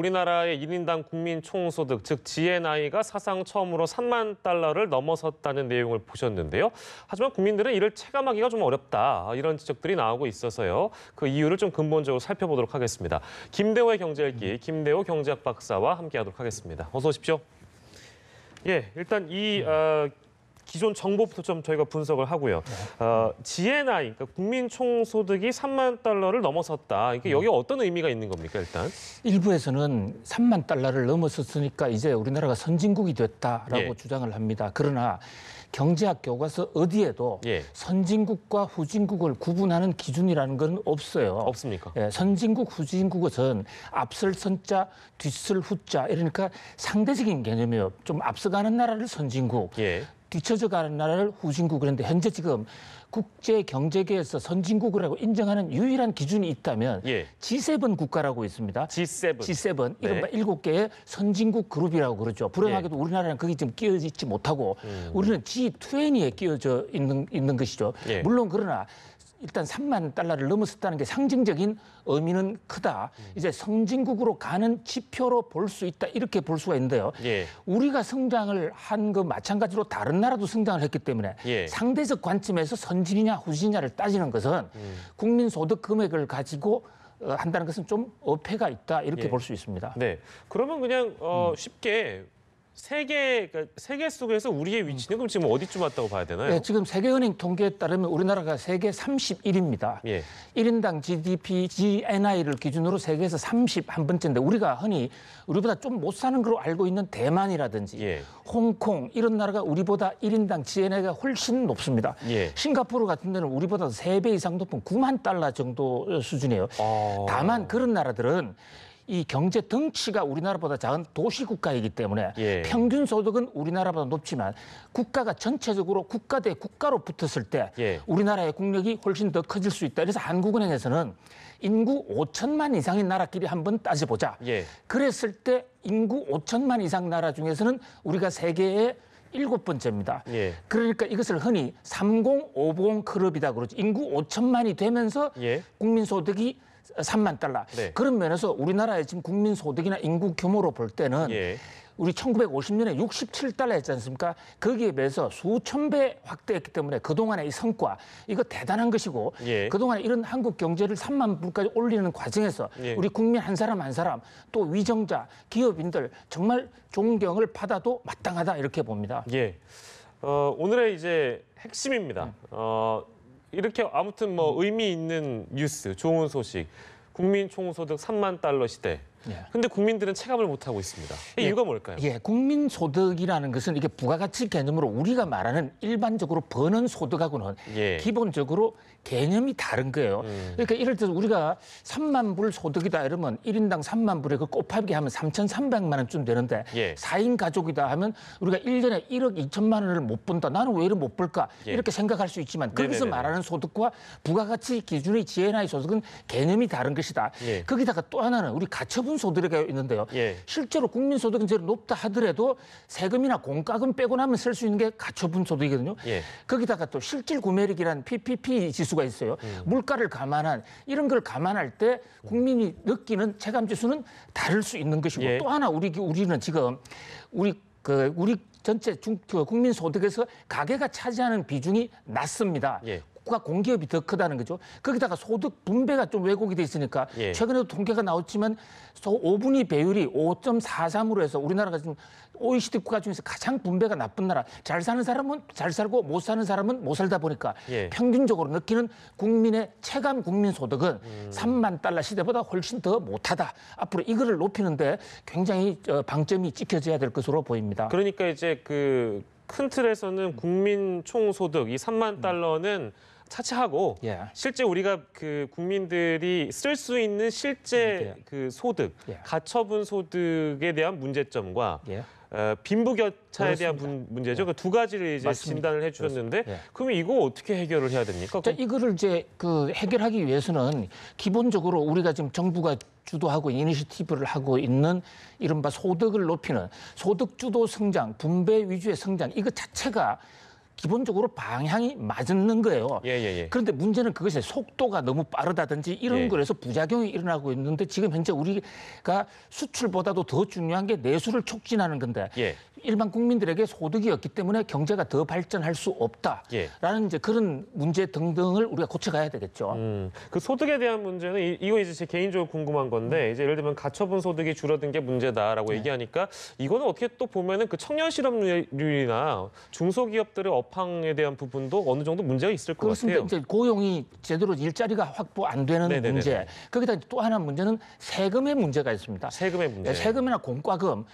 우리나라의 1인당 국민 총소득, 즉 GNI가 사상 처음으로 3만 달러를 넘어섰다는 내용을 보셨는데요. 하지만 국민들은 이를 체감하기가 좀 어렵다, 이런 지적들이 나오고 있어서요. 그 이유를 좀 근본적으로 살펴보도록 하겠습니다. 김대호의 경제읽기, 김대호 경제학 박사와 함께하도록 하겠습니다. 어서 오십시오. 예, 일단 기존 정보부터 좀 저희가 분석을 하고요. GNI, 그러니까 국민 총소득이 3만 달러를 넘어섰다. 이게 여기 어떤 의미가 있는 겁니까, 일단? 일부에서는 3만 달러를 넘어섰으니까 이제 우리나라가 선진국이 됐다라고 주장을 합니다. 그러나 경제학 교과서 어디에도 선진국과 후진국을 구분하는 기준이라는 건 없어요. 없습니까? 예, 선진국, 후진국은 앞설 선자, 뒤설 후자, 이러니까 상대적인 개념이에요. 좀 앞서가는 나라를 선진국, 뒤처져가는 나라를 후진국. 그런데 현재 지금 국제 경제계에서 선진국이라고 인정하는 유일한 기준이 있다면 G7 국가라고 있습니다. G7 이른바 7개의 선진국 그룹이라고 그러죠. 불행하게도 우리나라는 거기 지금 끼어져 있지 못하고 우리는 G20에 끼어져 있는 것이죠. 물론 그러나 일단 3만 달러를 넘었었다는 게 상징적인 의미는 크다. 이제 선진국으로 가는 지표로 볼 수 있다. 이렇게 볼 수가 있는데요. 우리가 성장을 한 거 마찬가지로 다른 나라도 성장을 했기 때문에 상대적 관점에서 선진이냐 후진이냐를 따지는 것은 국민 소득 금액을 가지고 한다는 것은 좀 어폐가 있다. 이렇게 볼 수 있습니다. 네. 그러면 그냥 쉽게 세계 속에서 우리의 위치는 그럼 지금 어디쯤 왔다고 봐야 되나요? 네, 지금 세계은행 통계에 따르면 우리나라가 세계 31위입니다. 1인당 GDP, GNI를 기준으로 세계에서 31번째인데 우리가 흔히 우리보다 좀 못 사는 걸로 알고 있는 대만이라든지 홍콩 이런 나라가 우리보다 1인당 GNI가 훨씬 높습니다. 싱가포르 같은 데는 우리보다 3배 이상 높은 9만 달러 정도 수준이에요. 다만 그런 나라들은 이 경제 덩치가 우리나라보다 작은 도시국가이기 때문에 평균 소득은 우리나라보다 높지만 국가가 전체적으로 국가 대 국가로 붙었을 때 우리나라의 국력이 훨씬 더 커질 수 있다. 그래서 한국은행에서는 인구 5천만 이상인 나라끼리 한번 따져보자. 그랬을 때 인구 5천만 이상 나라 중에서는 우리가 세계의 7번째입니다. 그러니까 이것을 흔히 3050 클럽이다 그러죠. 인구 5천만이 되면서 국민 소득이 3만 달러. 그런 면에서 우리나라의 지금 국민 소득이나 인구 규모로 볼 때는 우리 1950년에 67달러였지 않습니까? 거기에 비해서 수천 배 확대했기 때문에 그동안의 이 성과, 이거 대단한 것이고 그동안 이런 한국 경제를 3만 불까지 올리는 과정에서 우리 국민 한 사람 한 사람 또 위정자, 기업인들 정말 존경을 받아도 마땅하다 이렇게 봅니다. 오늘의 이제 핵심입니다. 이렇게 아무튼 뭐 의미 있는 뉴스, 좋은 소식, 국민 총소득 3만 달러 시대. 근데 국민들은 체감을 못하고 있습니다. 이유가 뭘까요? 국민 소득이라는 것은 이게 부가가치 개념으로 우리가 말하는 일반적으로 버는 소득하고는 기본적으로 개념이 다른 거예요. 그러니까 이럴 때 우리가 3만 불 소득이다 이러면 1인당 3만 불에 그 곱하기 하면 3,300만 원쯤 되는데 4인 가족이다 하면 우리가 1년에 1억 2천만 원을 못 번다. 나는 왜 이렇게 못 벌까? 이렇게 생각할 수 있지만 거기서 말하는 소득과 부가가치 기준의 GNI 소득은 개념이 다른 것이다. 거기다가 또 하나는 우리 가처분 소득이 있는데요. 실제로 국민 소득은 제일 높다 하더라도 세금이나 공과금 빼고 나면 쓸 수 있는 게 가처분 소득이거든요. 거기다가 또 실질 구매력이라는 PPP 지수가 있어요. 물가를 감안한 이런 걸 감안할 때 국민이 느끼는 체감 지수는 다를 수 있는 것이고 또 하나 우리는 지금 우리 전체 국민 소득에서 가계가 차지하는 비중이 낮습니다. 국가 공기업이 더 크다는 거죠. 거기다가 소득 분배가 좀 왜곡이 돼 있으니까 최근에도 통계가 나왔지만 5분위 배율이 5.43으로 해서 우리나라가 지금 OECD 국가 중에서 가장 분배가 나쁜 나라. 잘 사는 사람은 잘 살고 못 사는 사람은 못 살다 보니까 평균적으로 느끼는 국민의 체감 국민 소득은 3만 달러 시대보다 훨씬 더 못하다. 앞으로 이거를 높이는데 굉장히 방점이 찍혀져야 될 것으로 보입니다. 그러니까 이제 그 큰 틀에서는 국민 총소득 이 3만 달러는 차치하고 실제 우리가 그 국민들이 쓸 수 있는 실제 그 소득, 가처분 소득에 대한 문제점과 빈부격차에 대한 문제죠. 그 두 가지를 이제 진단을 해주셨는데, 그러면 이거 어떻게 해결을 해야 됩니까? 이거를 이제 해결하기 위해서는 기본적으로 우리가 지금 정부가 주도하고 이니셔티브를 하고 있는 이른바 소득을 높이는 소득 주도 성장, 분배 위주의 성장 이거 자체가 기본적으로 방향이 맞는 거예요. 그런데 문제는 그것의 속도가 너무 빠르다든지 이런 거에서 부작용이 일어나고 있는데 지금 현재 우리가 수출보다도 더 중요한 게 내수를 촉진하는 건데 일반 국민들에게 소득이 없기 때문에 경제가 더 발전할 수 없다라는 이제 그런 문제 등등을 우리가 고쳐가야 되겠죠. 그 소득에 대한 문제는 이거 이제 제 개인적으로 궁금한 건데 이제 예를 들면 가처분 소득이 줄어든 게 문제다라고 얘기하니까 이거는 어떻게 또 보면은 그 청년 실업률이나 중소기업들의 업황에 대한 부분도 어느 정도 문제가 있을 것 그렇습니다. 같아요. 이제 고용이 제대로 일자리가 확보 안 되는 문제. 거기다 또 하나 문제는 세금의 문제가 있습니다. 세금의 문제. 세금이나 공과금.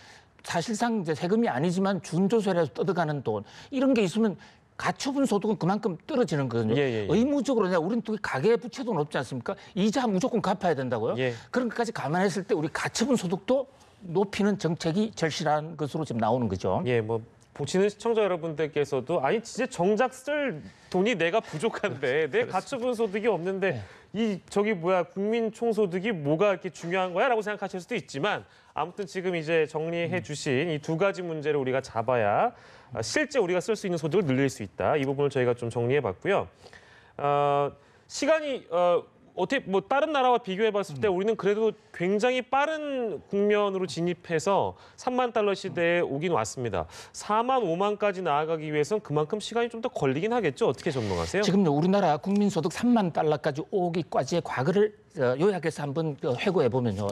사실상 이제 세금이 아니지만 준조세라서 뜯어가는 돈 이런 게 있으면 가처분 소득은 그만큼 떨어지는 거거든요. 의무적으로 우리는 또 가계 부채도 높지 않습니까? 이자 무조건 갚아야 된다고요. 그런 것까지 감안했을 때 우리 가처분 소득도 높이는 정책이 절실한 것으로 지금 나오는 거죠. 뭐 보시는 시청자 여러분들께서도 아니 진짜 정작 쓸 돈이 내가 부족한데 내 가처분 소득이 없는데 저기 뭐야 국민 총소득이 뭐가 이렇게 중요한 거야라고 생각하실 수도 있지만 아무튼 지금 이제 정리해 주신 이 두 가지 문제를 우리가 잡아야 실제 우리가 쓸 수 있는 소득을 늘릴 수 있다. 이 부분을 저희가 좀 정리해 봤고요. 시간이 어떻게 뭐 다른 나라와 비교해 봤을 때 우리는 그래도 굉장히 빠른 국면으로 진입해서 3만 달러 시대에 오긴 왔습니다. 4만, 5만까지 나아가기 위해서는 그만큼 시간이 좀 더 걸리긴 하겠죠. 어떻게 전망하세요? 지금 우리나라 국민소득 3만 달러까지 오기까지의 과거를 요약해서 한번 회고해 보면요.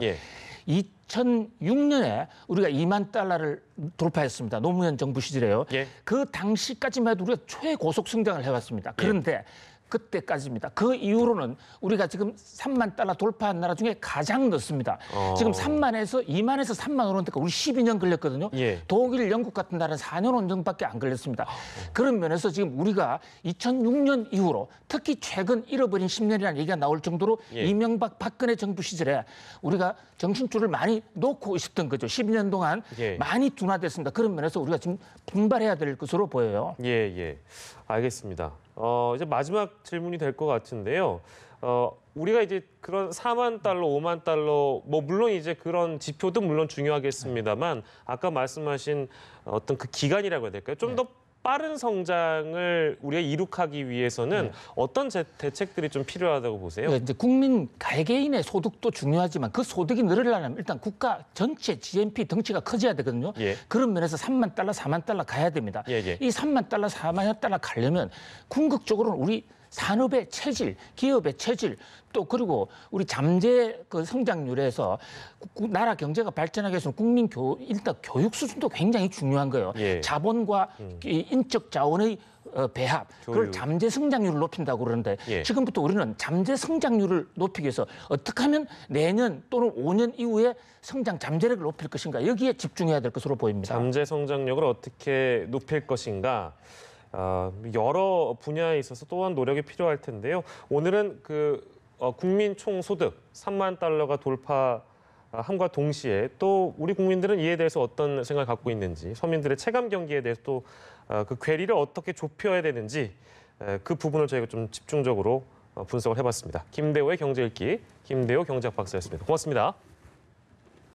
2006년에 우리가 2만 달러를 돌파했습니다. 노무현 정부 시절에요. 그 당시까지만 해도 우리가 최고속 성장을 해왔습니다. 그런데 그때까지입니다. 그 이후로는 우리가 지금 3만 달러 돌파한 나라 중에 가장 늦습니다. 지금 3만에서 2만에서 3만 오는 데까지 우리 12년 걸렸거든요. 독일, 영국 같은 나라는 4년 정도밖에 안 걸렸습니다. 그런 면에서 지금 우리가 2006년 이후로 특히 최근 잃어버린 10년이라는 얘기가 나올 정도로 이명박, 박근혜 정부 시절에 우리가 정신줄을 많이 놓고 있었던 거죠. 12년 동안 많이 둔화됐습니다. 그런 면에서 우리가 지금 분발해야 될 것으로 보여요. 알겠습니다. 이제 마지막 질문이 될 것 같은데요. 우리가 이제 그런 4만 달러, 5만 달러, 뭐 물론 이제 그런 지표도 물론 중요하겠습니다만 아까 말씀하신 어떤 그 기간이라고 해야 될까요? 좀 더 빠른 성장을 우리가 이룩하기 위해서는 어떤 대책들이 좀 필요하다고 보세요? 이제 국민 개개인의 소득도 중요하지만 그 소득이 늘으려면 일단 국가 전체 GNP 덩치가 커져야 되거든요. 그런 면에서 3만 달러, 4만 달러 가야 됩니다. 이 3만 달러, 4만 달러 가려면 궁극적으로는 우리 산업의 체질, 기업의 체질, 또 그리고 우리 잠재 그 성장률에서 나라 경제가 발전하기 위해서는 일단 교육 수준도 굉장히 중요한 거예요. 자본과 이 인적 자원의 배합, 그걸 잠재 성장률을 높인다고 그러는데 지금부터 우리는 잠재 성장률을 높이기 위해서 어떻게 하면 내년 또는 5년 이후에 성장 잠재력을 높일 것인가 여기에 집중해야 될 것으로 보입니다. 잠재 성장력을 어떻게 높일 것인가. 여러 분야에 있어서 또한 노력이 필요할 텐데요. 오늘은 국민 총소득 3만 달러가 돌파함과 동시에 또 우리 국민들은 이에 대해서 어떤 생각을 갖고 있는지, 서민들의 체감 경기에 대해서 또 그 괴리를 어떻게 좁혀야 되는지 그 부분을 저희가 좀 집중적으로 분석을 해봤습니다. 김대호의 경제 읽기, 김대호 경제학 박사였습니다. 고맙습니다.